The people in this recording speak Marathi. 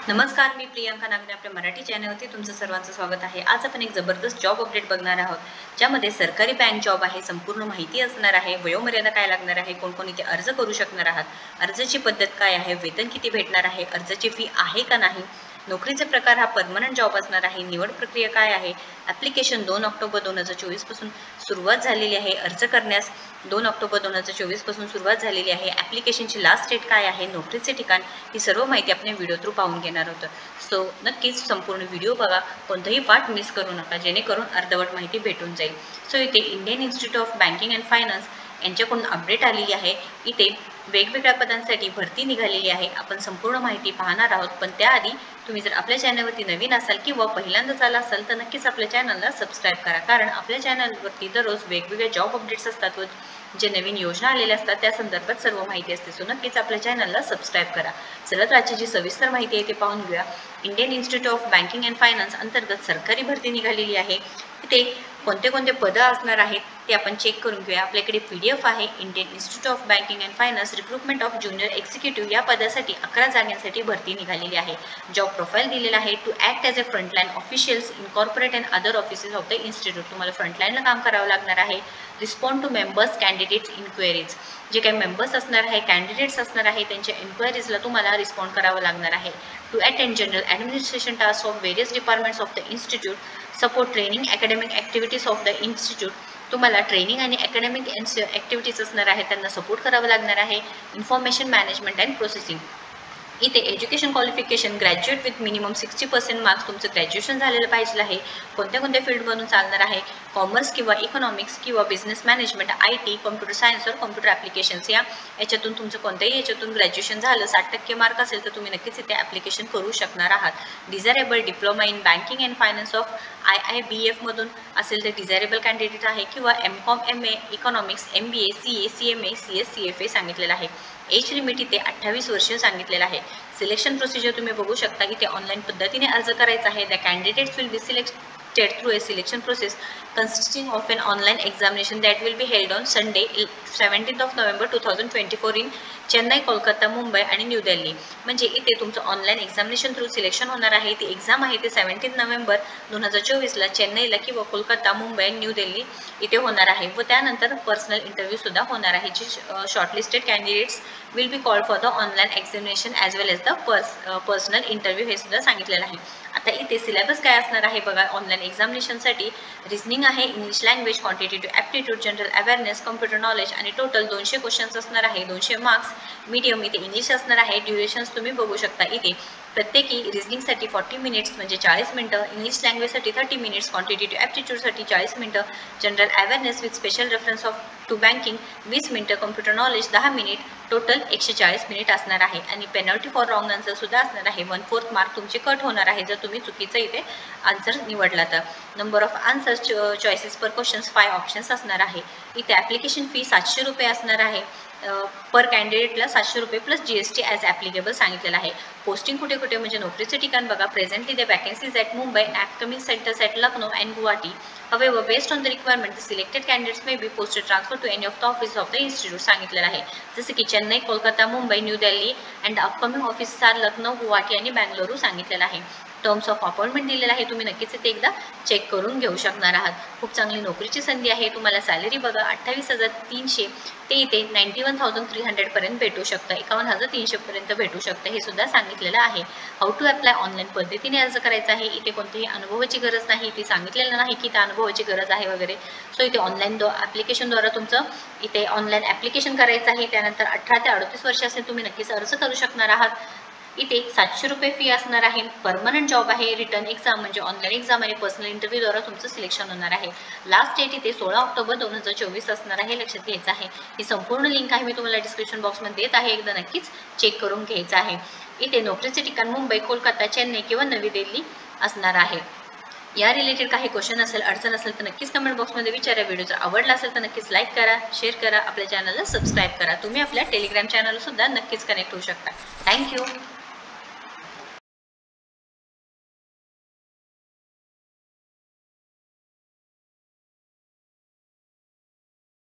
नमस्कार, मी प्रियांका नागने आपल्या मराठी चॅनलवरती तुमचं सर्वांचं स्वागत आहे। आज आपण एक जबरदस्त जॉब अपडेट बघणार आहोत, ज्यामध्ये सरकारी बँक जॉब आहे। संपूर्ण माहिती असणार आहे, वयोमर्यादा काय लागणार आहे, कोण कोण इथे अर्ज करू शकणार आहात, अर्जाची पद्धत काय आहे, वेतन किती भेटणार आहे, अर्जाची फी आहे का नाही, नोकरीचे प्रकार हा परमनंट जॉब असणार आहे, निवड प्रक्रिया काय आहे, ॲप्लिकेशन 2 ऑक्टोबर 2024 पासून सुरुवात झालेली आहे, अर्ज करण्यास 2 ऑक्टोबर 2024 पासून सुरुवात झालेली आहे, ॲप्लिकेशनची लास्ट डेट काय आहे, नोकरीचे ठिकाण, ही सर्व माहिती आपण व्हिडिओ थ्रू पाहून घेणार आहोत। सो नक्कीच संपूर्ण व्हिडिओ बघा, कोणताही पार्ट मिस करू नका, जेणेकरून अर्धवट माहिती भेटून जाईल। सो इथे Indian institute of banking and finance यांच्याकडून अपडेट आलेली आहे। इथे वेगवेगळ्या पदांसाठी भरती निघालेली आहे। आपण संपूर्ण माहिती पाहणार आहोत, पण त्याआधी तुम्ही जर आपल्या चॅनलवरती नवीन असाल किंवा पहिल्यांदाच आला असाल तर नक्कीच आपल्या चॅनलला सबस्क्राईब करा, कारण आपल्या चॅनलवरती दररोज वेगवेगळे जॉब अपडेट्स असतात व जे नवीन योजना आलेल्या असतात त्या संदर्भात सर्व माहिती असते। सो नक्कीच आपल्या चॅनलला सबस्क्राईब करा। चला तर आजची जी सविस्तर माहिती आहे ते पाहून घेऊया। Indian institute of banking and finance अंतर्गत सरकारी भरती निघालेली आहे। तिथे कोणते कोणते पदं असणार आहेत ते आपण चेक करून घेऊया। आपल्याकडे PDF आहे, Indian institute of banking and finance recruitment of junior executive या पदासाठी 11 जागांसाठी भरती निघालेली आहे। जॉब प्रोफाईल दिलेला आहे, to act as a frontline officials in corporate and other offices of the institute. तुम्हाला फ्रंटलाईनला काम करावं लागणार आहे। Respond to members candidates inquiries, जे काही मेंबर्स असणार आहे, कॅन्डिडेट्स असणार आहे, त्यांच्या इन्क्वायरीजला तुम्हाला रिस्पॉन्ड करावं लागणार आहे। To attend general administration task of various departments of the institute, support training academic activities of the institute. तुम्हाला ट्रेनिंग आणि अकॅडमिक ॲक्टिव्हिटीज असणार आहे, त्यांना सपोर्ट करावं लागणार आहे। इन्फॉर्मेशन मॅनेजमेंट अँड प्रोसेसिंग, इथे education qualification graduate with minimum 60% marks, तुमचं ग्रॅज्युएशन झालेलं पाहिजे आहे। कोणत्या कोणत्या फील्डमधून चालणार आहे, कॉमर्स किंवा इकॉनॉमिक्स किंवा business management, IT, computer science और कॉम्प्युटर ॲप्लिकेशन्स याच्यातून तुमचं कोणत्याही याच्यातून ग्रॅज्युएशन झालं, 60% मार्क असेल तर तुम्ही नक्कीच इथे ॲप्लिकेशन करू शकणार आहात। Desirable diploma in banking and finance of IIBF मधून असेल तर डिझायरेबल कॅन्डिडेट आहे, किंवा MCOM MA economics, MBA CA CMA CS CFA सांगितलेलं आहे। एज लिमिट इथे 28 वर्ष सांगितलेलं आहे। सिलेक्शन प्रोसिजर तुम्ही बघू शकता, इथे ऑनलाईन पद्धतीने अर्ज करायचा आहे। The candidates will be selected through a selection process consisting of an online examination that will be held on Sunday 17th of November 2024 in Chennai, Kolkata, Mumbai आणि न्यू दिल्ली। म्हणजे इथे तुमचं ऑनलाईन एक्झामिनेशन थ्रू सिलेक्शन होणार आहे। ती एक्झाम आहे ते 17 नोव्हेंबर 2024ला चेन्नईला किंवा कोलकाता, मुंबई, न्यू दिल्ली इथे होणार आहे, व त्यानंतर पर्सनल इंटरव्ह्यू सुद्धा होणार आहे। जी shortlisted candidates will be called for the online examination as well as the personal interview हे सुद्धा सांगितलेलं आहे। आता इथे सिलेबस काय असणार आहे बघा। ऑनलाईन एक्झामिनेशनसाठी रिझनिंग आहे, English language, quantitative aptitude, general awareness, computer knowledge आणि टोटल 200 क्वेश्चन्स असणार आहे, 200 मार्क्स। मीडियम इथे इंग्लिश असणार आहे। ड्युरेशन्स तुम्ही बघू शकता, इथे प्रत्येकी रिझनिंगसाठी 40 मिनिट्स म्हणजे 40 मिनिटं, इंग्लिश लँग्वेजसाठी 30 मिनिट्स, क्वांटिटेटिव्ह ॲप्टिट्यूडसाठी 40 मिनिटं, general awareness with special reference of to banking 20 मिनिटं, computer knowledge 10 minute, total 140 minute असणार आहे। आणि पेनल्टी फॉर रॉंग आन्सर सुद्धा असणार आहे। 1/4 मार्क तुमचे कट होणार आहे जर तुम्ही चुकीचं इथे आन्सर निवडला तर। Number of answers choices per questions 5 options असणार आहे। इथे ॲप्लिकेशन फी 700 रुपये असणार आहे। पर कॅन्डिडेटला 700 रुपये प्लस GST ॲज ॲप्लिकेबल सांगितलेलं आहे। पोस्टिंग कुठे कुठे म्हणजे नोकरीचे ठिकाण बघा। Presently the vacancies at Mumbai, upcoming centres at Lucknow and Guwahati. However, based on the requirement, the selected candidates may be posted transfer to any of the offices of the institute सांगितलेलं आहे। जसे की Chennai, Kolkata, Mumbai, new Delhi and upcoming offices are Lucknow, Guwahati आणि बँगळुरू सांगितलेलं आहे। टर्म्स ऑफ अपॉइंटमेंट दिलेला आहे, तुम्ही नक्कीच ते एकदा चेक करून घेऊ शकणार आहात। खूप चांगली नोकरीची संधी आहे। तुम्हाला सॅलरी बघा 28,300 ते इथे 91,300 पर्यंत भेटू शकतं, 51,300 पर्यंत भेटू शकतं, हे सुद्धा सांगितलेलं आहे। हाऊ टू अप्लाय, ऑनलाईन पद्धतीने अर्ज करायचा आहे। इथे कोणत्याही अनुभवाची गरज नाही, ती सांगितलेलं नाही की त्या अनुभवाची गरज आहे वगैरे। सो इथे ऑनलाईन ॲप्लिकेशनद्वारा तुमचं इथे ऑनलाईन ॲप्लिकेशन करायचं आहे। त्यानंतर 18 ते 38 वर्ष असेल तुम्ही नक्कीच अर्ज करू शकणार आहात। इथे 700 रुपये फी असणार आहे। परमनंट जॉब आहे। रिटर्न एक्झाम म्हणजे ऑनलाईन एक्झाम आणि पर्सनल इंटरव्ह्यूद्वारा तुमचं सिलेक्शन होणार आहे। लास्ट डेट इथे 16 ऑक्टोबर 2024 असणार आहे, लक्षात घ्यायचं आहे। ही संपूर्ण लिंक आहे मी तुम्हाला डिस्क्रिप्शन बॉक्समध्ये देत आहे, एकदा नक्कीच चेक करून घ्यायचं आहे। इथे नोकरीचे ठिकाण मुंबई, कोलकाता, चेन्नई किंवा नवी दिल्ली असणार आहे। या रिलेटेड काही क्वेश्चन असेल, अडचण असेल तर नक्कीच कमेंट बॉक्समध्ये विचारा। व्हिडिओ जर आवडला असेल तर नक्कीच लाईक करा, शेअर करा, आपल्या चॅनलला सबस्क्राईब करा। तुम्ही आपल्या टेलिग्राम चॅनलला सुद्धा नक्कीच कनेक्ट होऊ शकता। थँक्यू।